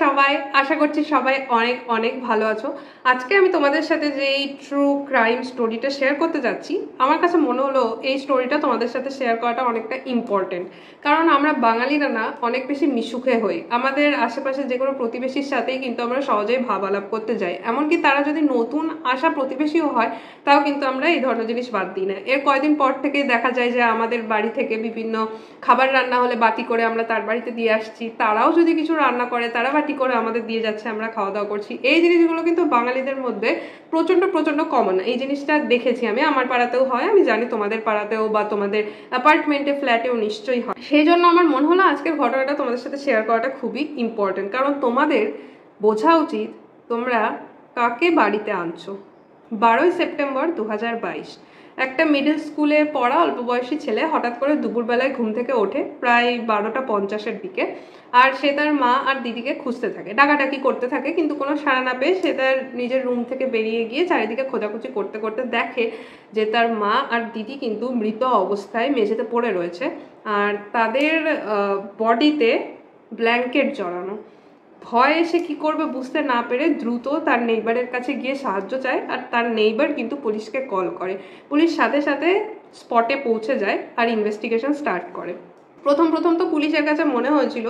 সবাই, আশা করছি সবাই অনেক অনেক ভালো আছো। আজকে আমি তোমাদের সাথে যে এই ট্রু ক্রাইম স্টোরিটা শেয়ার করতে যাচ্ছি, আমার কাছে মনে হলো এই স্টোরিটা তোমাদের সাথে শেয়ার করাটা অনেকটা ইম্পর্টেন্ট। কারণ আমরা বাঙালিরা না অনেক বেশি মিশুকে হই, আমাদের আশেপাশে যে কোনো প্রতিবেশীর সাথেই কিন্তু আমরা সহজেই ভাব আলাপ করতে যাই, এমনকি তারা যদি নতুন আসা প্রতিবেশীও হয় তাও কিন্তু আমরা এই ধরনের জিনিস বাদ দিই না। এর কয়েকদিন পর থেকেই দেখা যায় যে আমাদের বাড়ি থেকে বিভিন্ন খাবার রান্না হলে বাটি করে আমরা তার বাড়িতে দিয়ে আসছি, তারাও যদি কিছু রান্না করে তারা বাটি করে আমাদের দিয়ে যাচ্ছে, আমরা খাওয়া দাওয়া করছি। এই জিনিসগুলো কিন্তু বাঙালিদের মধ্যে প্রচন্ড প্রচন্ড কমন। এই জিনিসটা দেখেছি আমি, আমার পাড়াতেও হয়, আমি জানি তোমাদের পাড়াতেও বা তোমাদের অ্যাপার্টমেন্টে ফ্ল্যাটেও নিশ্চয়ই হয়। সেই জন্য আমার মনে হলো আজকের ঘটনাটা তোমাদের সাথে শেয়ার করাটা খুবই ইম্পর্টেন্ট, কারণ তোমাদের বোঝা উচিত তোমরা কাকে বাড়িতে আনছো। 12ই সেপ্টেম্বর 2022 একটা মিডল স্কুলে পড়া অল্প বয়সী ছেলে হঠাৎ করে দুপুরবেলায় ঘুম থেকে ওঠে প্রায় 12টা 50-এর দিকে, আর সে তার মা আর দিদিকে খুঁজতে থাকে, ডাকাডাকি করতে থাকে, কিন্তু কোনো সাড়া না পেয়ে সে তার নিজের রুম থেকে বেরিয়ে গিয়ে চারিদিকে খোঁজাখুঁজি করতে করতে দেখে যে তার মা আর দিদি কিন্তু মৃত অবস্থায় মেঝেতে পড়ে রয়েছে, আর তাদের বডিতে ব্ল্যাঙ্কেট জড়ানো। ভয়ে সে কি করবে বুঝতে না পেরে দ্রুত তার নেইবারের কাছে গিয়ে সাহায্য চায়, আর তার নেইবার কিন্তু পুলিশকে কল করে। পুলিশ সাথে সাথে স্পটে পৌঁছে যায় আর ইনভেস্টিগেশন স্টার্ট করে। প্রথম প্রথম তো পুলিশের কাছে মনে হয়েছিল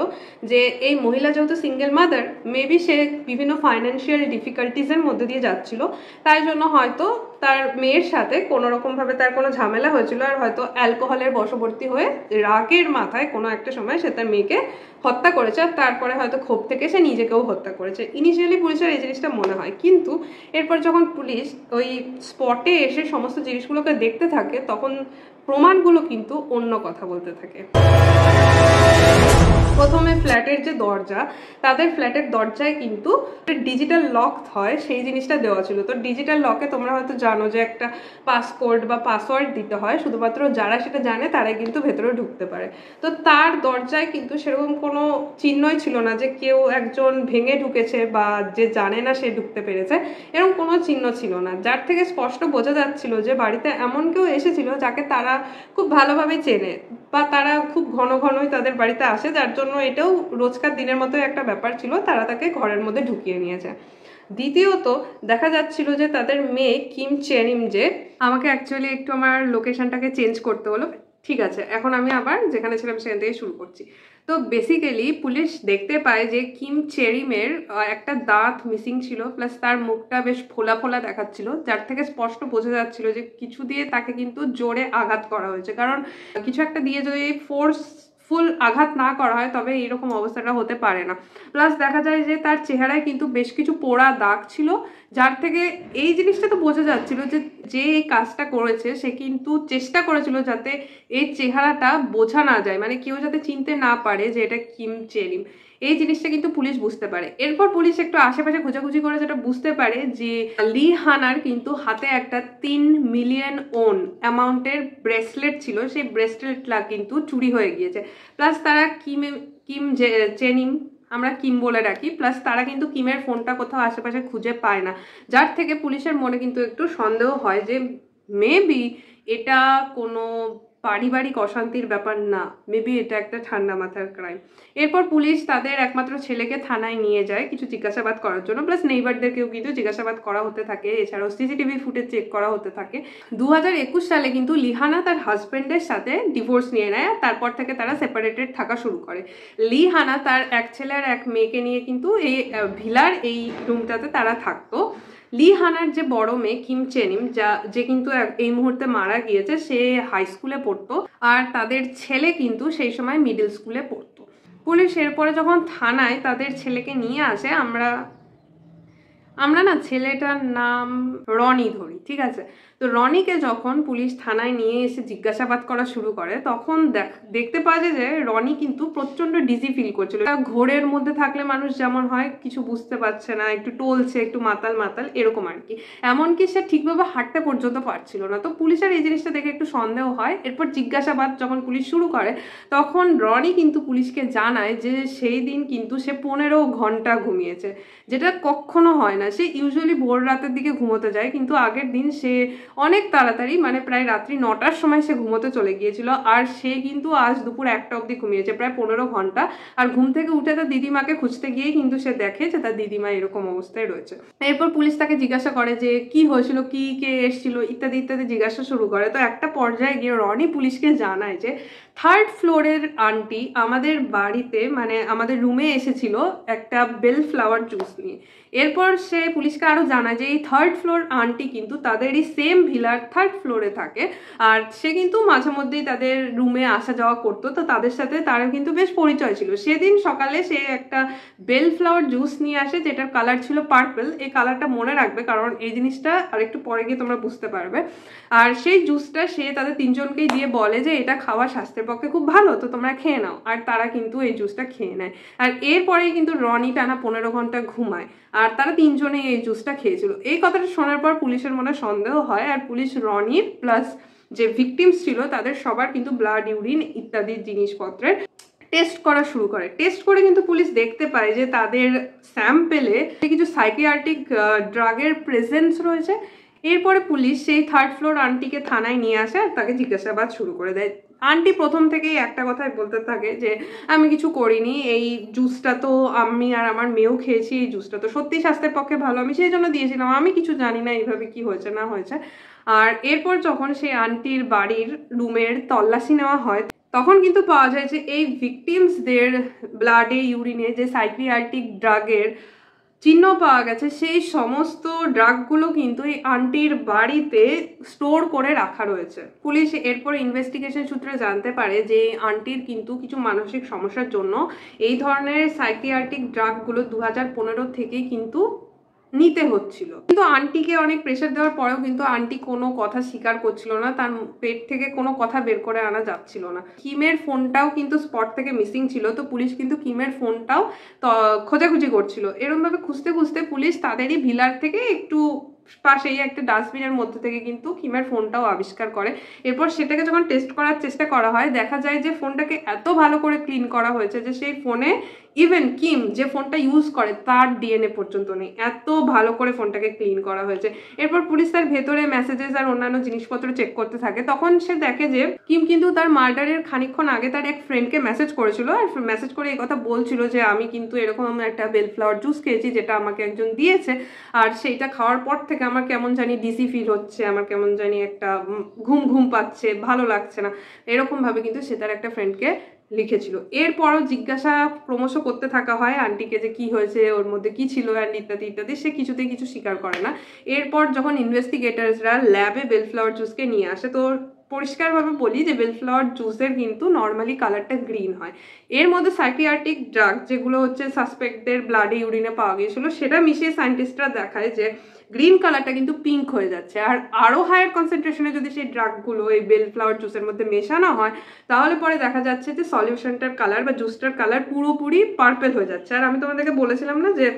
যে এই মহিলা যেহেতু সিঙ্গেল মাদার, মেবি সে বিভিন্ন ফাইন্যান্সিয়াল ডিফিকাল্টিজের মধ্যে দিয়ে যাচ্ছিল, তাই জন্য হয়তো তার মেয়ের সাথে কোনো রকমভাবে তার কোনো ঝামেলা হয়েছিল, আর হয়তো অ্যালকোহলের বশবর্তী হয়ে রাগের মাথায় কোনো একটা সময় সে তার মেয়েকে হত্যা করেছে, আর তারপরে হয়তো ক্ষোভ থেকে সে নিজেকেও হত্যা করেছে। ইনিশিয়ালি পুলিশের এই জিনিসটা মনে হয়, কিন্তু এরপর যখন পুলিশ ওই স্পটে এসে সমস্ত জিনিসগুলোকে দেখতে থাকে তখন প্রমাণগুলো কিন্তু অন্য কথা বলতে থাকে। প্রথমে ফ্ল্যাটের যে দরজা, তাদের ফ্ল্যাটের দরজায় কিন্তু ডিজিটাল লক হয়, সেই জিনিসটা দেওয়া ছিল। তো ডিজিটাল লকে তোমরা হয়তো জানো যে একটা পাসকোড বা পাসওয়ার্ড দিতে হয়, শুধুমাত্র যারা সেটা জানে তারাই কিন্তু ভেতরে ঢুকতে পারে। তো তার দরজায় কিন্তু সেরকম কোনো চিহ্নই ছিল না যে কেউ একজন ভেঙে ঢুকেছে বা যে জানে না সে ঢুকতে পেরেছে, এরকম কোনো চিহ্ন ছিল না, যার থেকে স্পষ্ট বোঝা যাচ্ছিল যে বাড়িতে এমন কেউ এসেছিল যাকে তারা খুব ভালোভাবে চেনে, বা তারা খুব ঘন ঘনই তাদের বাড়িতে আসে, যার জন্য এটাও রোজকার দিনের মতো একটা ব্যাপার ছিল, তারা তাকে ঘরের মধ্যে ঢুকিয়ে নিয়েছে। দ্বিতীয়ত দেখা যাচ্ছিল যে তাদের মেয়ে কিম চেনিম, যে আমাকে অ্যাকচুয়ালি একটু আমার লোকেশনটাকে চেঞ্জ করতে হলো, ঠিক আছে এখন আমি আবার যেখানে ছিলাম সেখান থেকে শুরু করছি। তো বেসিক্যালি পুলিশ দেখতে পায় যে কিম চেরিমের একটা দাঁত মিসিং ছিল, প্লাস তার মুখটা বেশ ফোলা ফোলা দেখাচ্ছিল, যার থেকে স্পষ্ট বোঝা যাচ্ছিল যে কিছু দিয়ে তাকে কিন্তু জোরে আঘাত করা হয়েছে, কারণ কিছু একটা দিয়ে যদি ফুল আঘাত না করা হয় তবে এইরকম অবস্থাটা হতে পারে না। প্লাস দেখা যায় যে তার চেহারায় কিন্তু বেশ কিছু পোড়া দাগ ছিল, যার থেকে এই জিনিসটা তো বোঝা যাচ্ছিল যে যে এই কাজটা করেছে সে কিন্তু চেষ্টা করেছিল যাতে এই চেহারাটা বোঝা না যায়, মানে কেউ যাতে চিনতে না পারে যে এটা কিম চেরিম। এই জিনিসটা কিন্তু পুলিশ বুঝতে পারে। এরপর পুলিশ একটু আশেপাশে খোঁজাখুঁজি করে যেটা বুঝতে পারে যে লি হানার কিন্তু হাতে একটা 3 মিলিয়ন ওন অ্যামাউন্টের ব্রেসলেট ছিল, সেই ব্রেসলেটটা কিন্তু চুরি হয়ে গিয়েছে। প্লাস তারা কিম চেনিম, আমরা কিম বলে রাখি, প্লাস তারা কিন্তু কিমের ফোনটা কোথাও আশেপাশে খুঁজে পায় না, যার থেকে পুলিশের মনে কিন্তু একটু সন্দেহ হয় যে মেবি এটা কোনো পারিবারিক অশান্তির ব্যাপার না, মেবি এটা একটা ঠান্ডা মাথার ক্রাইম। এরপর পুলিশ তাদের একমাত্র ছেলেকে থানায় নিয়ে যায় কিছু জিজ্ঞাসাবাদ করার জন্য, প্লাস নেইবারদেরকেও কিন্তু জিজ্ঞাসাবাদ করা হতে থাকে, এছাড়াও সিসিটিভি ফুটেজ চেক করা হতে থাকে। 2021 সালে কিন্তু লিহানা তার হাজব্যান্ডের সাথে ডিভোর্স নিয়ে নেয়, তারপর থেকে তারা সেপারেটেড থাকা শুরু করে। লিহানা তার এক ছেলে আর এক মেয়েকে নিয়ে কিন্তু এই ভিলার এই রুমটাতে তারা থাকতো। লি হানার যে বড় মেয়ে কিম চেনিম, যে কিন্তু এই মুহূর্তে মারা গিয়েছে, সে হাই স্কুলে পড়তো, আর তাদের ছেলে কিন্তু সেই সময় মিডল স্কুলে পড়তো। পুলিশ এরপরে যখন থানায় তাদের ছেলেকে নিয়ে আসে, আমরা না ছেলেটার নাম রনি ধরি, ঠিক আছে। তো রনিকে যখন পুলিশ থানায় নিয়ে এসে জিজ্ঞাসাবাদ করা শুরু করে তখন দেখতে পাওয়া যায় যে রনি কিন্তু প্রচন্ড ডিজি ফিল করছিল। ঘোরের মধ্যে থাকলে মানুষ যেমন হয়, কিছু বুঝতে পারছে না, একটু টলছে, একটু মাতাল মাতাল এরকম আর কি। এমনকি সে ঠিকভাবে হাঁটতে পর্যন্ত পারছিল না। তো পুলিশের এই জিনিসটা দেখে একটু সন্দেহ হয়। এরপর জিজ্ঞাসাবাদ যখন পুলিশ শুরু করে তখন রনি কিন্তু পুলিশকে জানায় যে সেই দিন কিন্তু সে 15 ঘন্টা ঘুমিয়েছে, যেটা কখনো হয় না। সে ইউজুয়ালি ভোর রাতের দিকে ঘুমোতে যায়, কিন্তু আগের দিন সে অনেক তাড়াতাড়ি, মানে প্রায় রাত্রি 9টার সময় সে ঘুমোতে চলে গিয়েছিল। আর সে কিন্তু আজ দুপুর 1টা অবধি ঘুমিয়েছে, প্রায় 15 ঘন্টা। আর ঘুম থেকে উঠে তার দিদিমাকে খুঁজতে গিয়ে কিন্তু সে দেখে যে তার দিদিমা এরকম অবস্থায় রয়েছে। এরপর পুলিশ তাকে জিজ্ঞাসা করে যে কি হয়েছিল, কি কে এসেছিল ইত্যাদি ইত্যাদি জিজ্ঞাসা শুরু করে। তো একটা পর্যায়ে গিয়ে রনি পুলিশকে জানায় যে 3rd ফ্লোরের আন্টি আমাদের বাড়িতে, মানে আমাদের রুমে এসেছিল একটা বেল ফ্লাওয়ার জুস নিয়ে। এরপর সে পুলিশকে আরো জানায় যে এই 3rd ফ্লোর আন্টি কিন্তু তাদেরই সেম ভিলার 3rd ফ্লোরে থাকে, আর সে কিন্তু মাঝে মধ্যেই তাদের রুমে আসা যাওয়া করতো। তো তাদের সাথে তার কিন্তু বেশ পরিচয় ছিল। সেদিন সকালে সে একটা বেল ফ্লাওয়ার জুস নিয়ে আসে যেটার কালার ছিল পার্পল। এই কালারটা মনে রাখবে, কারণ এই জিনিসটা আর একটু পরে গিয়ে তোমরা বুঝতে পারবে। আর সেই জুসটা সে তাদের 3জনকেই দিয়ে বলে যে এটা খাওয়া স্বাস্থ্যের পক্ষে খুব ভালো, তো তোমরা খেয়ে নাও। আর তারা কিন্তু এই জুসটা খেয়ে নেয়। আর এরপরেই কিন্তু রনি টানা 15 ঘন্টা ঘুমায়, আর তারা 3জনেই এই জুসটা খেয়েছিল। এই কথাটা শোনার পর পুলিশের মনে সন্দেহ হয়, আর পুলিশ রনির প্লাস যে ভিকটিমস ছিল তাদের সবার কিন্তু ব্লাড, ইউরিন ইত্যাদি জিনিসপত্রের টেস্ট করা শুরু করে। টেস্ট করে কিন্তু পুলিশ দেখতে পায় যে তাদের স্যাম্পেলে কিছু সাইকিয়াট্রিক ড্রাগের প্রেজেন্স রয়েছে। এরপরে পুলিশ সেই 3rd ফ্লোর আন্টিকে থানায় নিয়ে আসে আর তাকে জিজ্ঞাসাবাদ শুরু করে দেয়। আন্টি প্রথম থেকেই একটা কথাই বলতে থাকে যে আমি কিছু করিনি, এই জুসটা তো আমি আর আমার মেয়েও খেয়েছি, এই জুসটা তো সত্যি স্বাস্থ্যের পক্ষে ভালো, আমি সেই জন্য দিয়েছিলাম, আমি কিছু জানি না এইভাবে কি হয়েছে না হয়েছে। আর এরপর যখন সেই আন্টির বাড়ির রুমের তল্লাশি নেওয়া হয় তখন কিন্তু পাওয়া যায় যে এই ভিকটিমসদের ব্লাডে, ইউরিনে যে সাইকিয়াট্রিক ড্রাগের চিহ্ন পাওয়া গেছে, সেই সমস্ত ড্রাগগুলো কিন্তু এই আন্টির বাড়িতে স্টোর করে রাখা রয়েছে। পুলিশ এরপর ইনভেস্টিগেশন সূত্রে জানতে পারে যে আন্টির কিন্তু কিছু মানসিক সমস্যার জন্য এই ধরনের সাইকিয়াট্রিক ড্রাগগুলো 2015 থেকেই কিন্তু নিতে হচ্ছিল। কিন্তু আন্টিকে অনেক প্রেশার দেওয়ার পরেও কিন্তু আন্টি কোনো কথা স্বীকার করছিল না, তার পেট থেকে কোনো কথা বের করে আনা যাচ্ছিল না। কিমের ফোনটাও কিন্তু স্পট থেকে মিসিং ছিল, তো পুলিশ কিন্তু কিমের ফোনটাও খোঁজাখুঁজি করছিল। এরকম ভাবে খুঁজতে খুঁজতে পুলিশ তাদেরই ভিলার থেকে একটু পাশেই একটা ডাস্টবিনের মধ্যে থেকে কিন্তু কিমের ফোনটাও আবিষ্কার করে। এরপর সেটাকে যখন টেস্ট করার চেষ্টা করা হয় দেখা যায় যে ফোনটাকে এত ভালো করে ক্লিন করা হয়েছে যে সেই ফোনে ইভেন কিম যে ফোনটা ইউজ করে তার ডিএনএ পর্যন্ত নেই, এত ভালো করে ফোনটাকে ক্লিন করা হয়েছে। এরপর পুলিশ তার ভেতরে মেসেজেস আর অন্যান্য জিনিসপত্র চেক করতে থাকে। তখন সে দেখে যে কিম কিন্তু তার মার্ডারের খানিকক্ষণ আগে তার এক ফ্রেন্ডকে মেসেজ করেছিল, আর মেসেজ করে এই কথা বলছিল যে আমি কিন্তু এরকম একটা বেল ফ্লাওয়ার জুস খেয়েছি যেটা আমাকে একজন দিয়েছে, আর সেইটা খাওয়ার পর থেকে আমার কেমন জানি ডিসি ফিল হচ্ছে, আমার কেমন জানি একটা ঘুম ঘুম পাচ্ছে, ভালো লাগছে না, এরকম ভাবে কিন্তু সে তার একটা ফ্রেন্ডকে লিখেছিল। এরপরও জিজ্ঞাসা ক্রমশ করতে থাকা হয় আন্টিকে যে কি হয়েছে, ওর মধ্যে কি ছিল অ্যান্ড ইত্যাদি ইত্যাদি। সে কিছুতেই কিছু স্বীকার করে না। এরপর যখন ইনভেস্টিগেটার্সরা ল্যাবে বেল ফ্লাওয়ার জুসকে নিয়ে আসে, তো পরিষ্কারভাবে বলি যে বেল ফ্লাওয়ার জুসের কিন্তু নর্মালি কালারটা গ্রিন হয়। এর মধ্যে সাইকিয়াট্রিক ড্রাগ যেগুলো হচ্ছে সাসপেক্টদের ব্লাডে, ইউরিনে পাওয়া গিয়েছিল সেটা মিশিয়ে সায়েন্টিস্টরা দেখায় যে গ্রিন কালারটা কিন্তু পিঙ্ক হয়ে যাচ্ছে। আর আরো হায়ার কনসেন্ট্রেশনে যদি সেই ড্রাগগুলো এই বেল ফ্লাওয়ার জুসের মধ্যে মেশানো হয় তাহলে পরে দেখা যাচ্ছে যে সলিউশনটার কালার বা জুসটার কালার পুরোপুরি পার্পল হয়ে যাচ্ছে। আর আমি তোমাদেরকে বলেছিলাম না যে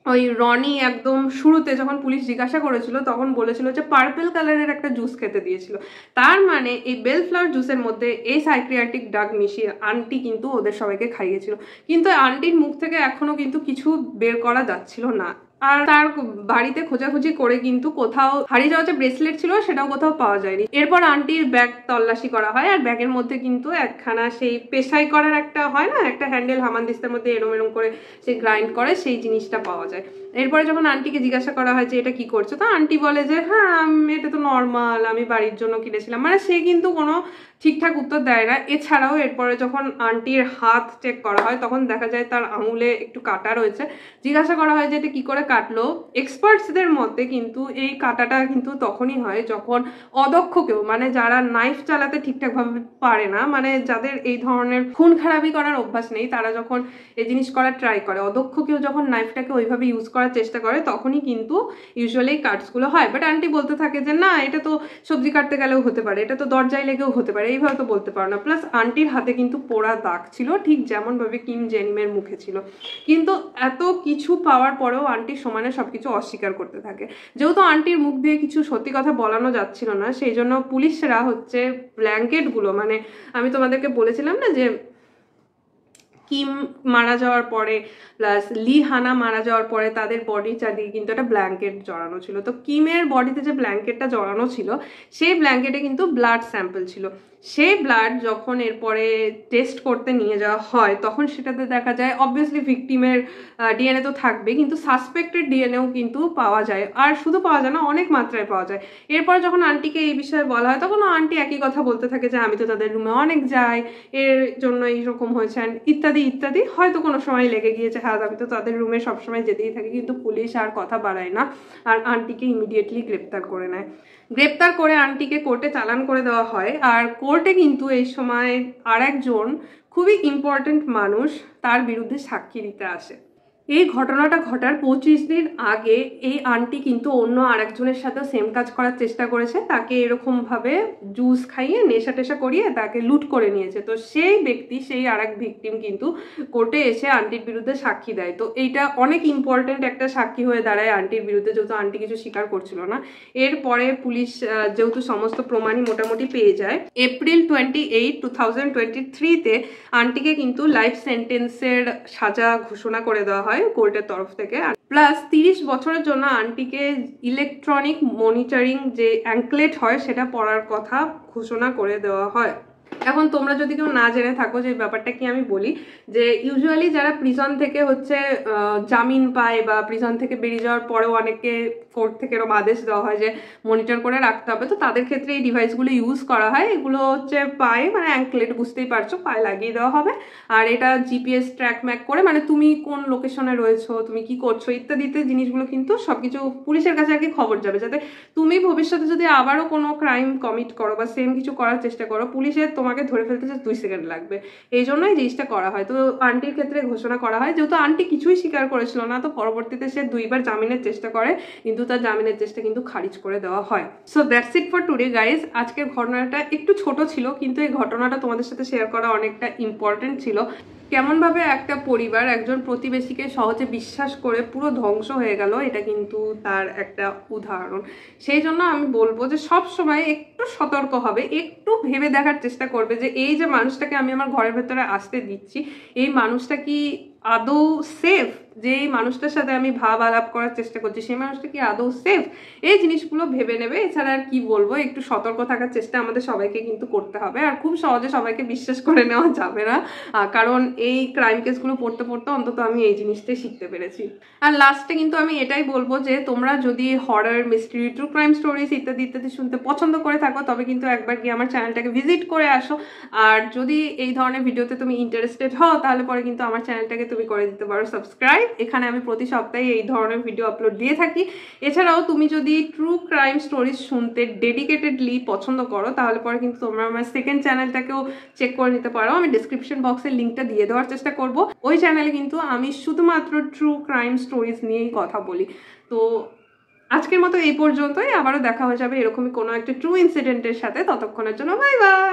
ওই রনি একদম শুরুতে যখন পুলিশ জিজ্ঞাসা করেছিল তখন বলেছিল যে পার্পল কালারের একটা জুস খেতে দিয়েছিল, তার মানে এই বেল ফ্লাওয়ার জুসের মধ্যে এই সাইকিয়াট্রিক ড্রাগ মিশিয়ে আন্টি কিন্তু ওদের সবাইকে খাইয়েছিল। কিন্তু আন্টির মুখ থেকে এখনো কিন্তু কিছু বের করা যাচ্ছিল না। আর তার বাড়িতে খোঁজাখুঁজি করে কিন্তু কোথাও হারিয়ে যাওয়া যে ব্রেসলেট ছিল সেটাও কোথাও পাওয়া যায়নি। এরপর আন্টির ব্যাগ তল্লাশি করা হয়, আর ব্যাগের মধ্যে কিন্তু একখানা সেই পেশাই করার একটা হয় না, একটা হ্যান্ডেল হামানদিস্তার মধ্যে এরম এরম করে সে গ্রাইন্ড করে, সেই জিনিসটা পাওয়া যায়। এরপরে যখন আন্টিকে জিজ্ঞাসা করা হয় যে এটা কি করছো, তো আন্টি বলে যে হ্যাঁ এটা তো নর্মাল, আমি বাড়ির জন্য কিনেছিলাম। মানে সে কিন্তু কোনো ঠিকঠাক উত্তর দেয় না। এছাড়াও এরপরে যখন আন্টির হাত চেক করা হয় তখন দেখা যায় তার আঙুলে একটু কাটা রয়েছে। জিজ্ঞাসা করা হয় যে এটা কি করে কাটলো। এক্সপার্টসদের মতে কিন্তু এই কাটাটা কিন্তু তখনই হয় যখন অদক্ষ কেউ, মানে যারা নাইফ চালাতে ঠিকঠাক ভাবে পারে না, মানে যাদের এই ধরনের খুন খারাপি করার অভ্যাস নেই, তারা যখন এই জিনিস করার ট্রাই করে, অদক্ষ কেউ যখন নাইফটাকে ওইভাবে ইউজ করার চেষ্টা করে তখনই কিন্তু ইউজুয়ালি কাটসগুলো হয়। বাট আন্টি বলতে থাকে যে না এটা তো সবজি কাটতে গেলেও হতে পারে, এটা তো দরজায় লেগেও হতে পারে, এইভাবে তো বলতে পারো না। প্লাস আন্টির হাতে কিন্তু পোড়া দাগ ছিল ঠিক যেমন ভাবে কিম জেনিমের মুখে ছিল। কিন্তু এত কিছু পাওয়ার পরেও আন্টি সমানে সবকিছু অস্বীকার করতে থাকে। যেহেতু আন্টির মুখ দিয়ে কিছু সত্যি কথা বলানো যাচ্ছিল না, সেই জন্য পুলিশরা হচ্ছে ব্ল্যাঙ্কেটগুলো, মানে আমি তোমাদেরকে বলেছিলাম না যে কিম মারা যাওয়ার পরে প্লাস লি হানা মারা যাওয়ার পরে তাদের বডি চারদিকে কিন্তু একটা ব্ল্যাঙ্কেট জড়ানো ছিল। তো কিমের বডিতে যে ব্ল্যাঙ্কেটটা জড়ানো ছিল সেই ব্ল্যাঙ্কেটে কিন্তু ব্লাড স্যাম্পল ছিল। সেই ব্লাড যখন এরপরে টেস্ট করতে নিয়ে যাওয়া হয় তখন সেটাতে দেখা যায় অবভিয়াসলি ভিকটিমের ডিএনএ তো থাকবে, কিন্তু সাসপেক্টেড ডিএনএও কিন্তু পাওয়া যায়। আর শুধু পাওয়া যায় না, অনেক মাত্রায় পাওয়া যায়। এরপর যখন আন্টিকে এই বিষয়ে বলা হয় তখন আন্টি একই কথা বলতে থাকে যে আমি তো তাদের রুমে অনেক যাই, এর জন্য এইরকম হয়েছে ইত্যাদি ইত্যাদি। হয়তো কোনো সময় লেগে গিয়েছে, হ্যাঁ আমি তো তাদের রুমে সবসময় যেতেই থাকি, কিন্তু পুলিশ আর কথা বাড়ায় না, আর আন্টিকে ইমিডিয়েটলি গ্রেপ্তার করে নেয়। গ্রেপ্তার করে আন্টিকে কোর্টে চালান করে দেওয়া হয়। আর কোর্টে কিন্তু এই সময় আর একজন খুবই ইম্পর্টেন্ট মানুষ তার বিরুদ্ধে সাক্ষী দিতে আসে। এই ঘটনাটা ঘটার 25 দিন আগে এই আন্টি কিন্তু অন্য আরেকজনের সাথে সেম কাজ করার চেষ্টা করেছে, তাকে এরকমভাবে জুস খাইয়ে নেশা টেশা করিয়ে তাকে লুট করে নিয়েছে। তো সেই ব্যক্তি, সেই আরেক ভিকটিম কিন্তু কোর্টে এসে আন্টির বিরুদ্ধে সাক্ষী দেয়। তো এইটা অনেক ইম্পর্টেন্ট একটা সাক্ষী হয়ে দাঁড়ায় আন্টির বিরুদ্ধে, যেহেতু আন্টি কিছু স্বীকার করছিল না। এরপরে পুলিশ যেহেতু সমস্ত প্রমাণই মোটামুটি পেয়ে যায়, এপ্রিল 28, 2023-তে আন্টিকে কিন্তু লাইফ সেন্টেন্সের সাজা ঘোষণা করে দেওয়া হয় কোর্টের তরফ থেকে। প্লাস 30 বছরের জন্য আন্টিকে ইলেকট্রনিক মনিটরিং যে অ্যাঙ্কলেট হয় সেটা পড়ার কথা ঘোষণা করে দেওয়া হয়। এখন তোমরা যদি কেউ না জেনে থাকো যে ব্যাপারটা কি, আমি বলি যে ইউজুয়ালি যারা প্রিজন থেকে হচ্ছে জামিন পায় বা প্রিজন থেকে বেরিয়ে যাওয়ার পরেও অনেকে কোর্ট থেকে এরকম আদেশ দেওয়া হয় যে মনিটর করে রাখতে হবে, তো তাদের ক্ষেত্রে এই ডিভাইসগুলো ইউজ করা হয়। এগুলো হচ্ছে পায়ে, মানে অ্যাঙ্কলেট বুঝতেই পারছো, পায়ে লাগিয়ে দেওয়া হবে। আর এটা জিপিএস ট্র্যাক ম্যাক করে, মানে তুমি কোন লোকেশনে রয়েছো, তুমি কি করছো ইত্যাদিতে জিনিসগুলো কিন্তু সবকিছু পুলিশের কাছে আর কি খবর যাবে, যাতে তুমি ভবিষ্যতে যদি আবারও কোনো ক্রাইম কমিট করো বা সেম কিছু করার চেষ্টা করো, পুলিশের তোমাকে ধরে ফেলতে 2 সেকেন্ড লাগবে। এই জন্যই জিনিসটা করা হয়। তো আন্টির ক্ষেত্রে ঘোষণা করা হয়, যেহেতু আন্টি কিছুই স্বীকার করেছিল না, তো পরবর্তীতে সে 2 বার জামিনের চেষ্টা করে, কিন্তু তার জামিনের চেষ্টা কিন্তু খারিজ করে দেওয়া হয়। So that's it for today guys. আজকের ঘটনাটা একটু ছোট ছিল, কিন্তু এই ঘটনাটা তোমাদের সাথে শেয়ার করা অনেকটা ইম্পর্টেন্ট ছিল। কেমনভাবে একটা পরিবার একজন প্রতিবেশীকে সহজে বিশ্বাস করে পুরো ধ্বংস হয়ে গেল, এটা কিন্তু তার একটা উদাহরণ। সেই জন্য আমি বলবো যে সব সময় একটু সতর্ক হবে, একটু ভেবে দেখার চেষ্টা করবে যে এই যে মানুষটাকে আমি আমার ঘরের ভেতরে আসতে দিচ্ছি, এই মানুষটা কি আদৌ সেফ, যে এই মানুষটার সাথে আমি ভাব আলাপ করার চেষ্টা করছি সেই মানুষটা কি আদৌ সেফ, এই জিনিসগুলো ভেবে নেবে। এছাড়া আর কি বলবো, একটু সতর্ক থাকার চেষ্টা আমাদের সবাইকে কিন্তু করতে হবে। আর খুব সহজে সবাইকে বিশ্বাস করে নেওয়া যাবে না, কারণ এই ক্রাইম কেসগুলো পড়তে পড়তে অন্তত আমি এই জিনিসটাই শিখতে পেরেছি। আর লাস্টে কিন্তু আমি এটাই বলবো যে তোমরা যদি horror, mystery, true crime stories ইত্যাদি ইত্যাদি শুনতে পছন্দ করে থাকো, তবে কিন্তু একবার গিয়ে আমার চ্যানেলটাকে ভিজিট করে আসো। আর যদি এই ধরনের ভিডিওতে তুমি ইন্টারেস্টেড হও, তাহলে পরে কিন্তু আমার চ্যানেলটাকে তুমি করে দিতে পারো সাবস্ক্রাইব। এখানে আমি প্রতি সপ্তাহে এই ধরনের ভিডিও আপলোড দিয়ে থাকি। এছাড়াও তুমি যদি ট্রু ক্রাইম স্টোরিজ শুনতে ডেডিকেটেডলি পছন্দ করো, তাহলে পরে কিন্তু তোমরা আমার সেকেন্ড চ্যানেলটাকেও চেক করে নিতে পারো। আমি ডিসক্রিপশন বক্সের লিঙ্কটা দিয়ে দেওয়ার চেষ্টা করব। ওই চ্যানেলে কিন্তু আমি শুধুমাত্র ট্রু ক্রাইম স্টোরিজ নিয়েই কথা বলি। তো আজকের মতো এই পর্যন্তই, আবারও দেখা হয়ে যাবে এরকমই কোনো একটা ট্রু ইনসিডেন্টের সাথে। ততক্ষণের জন্য বাই বাই।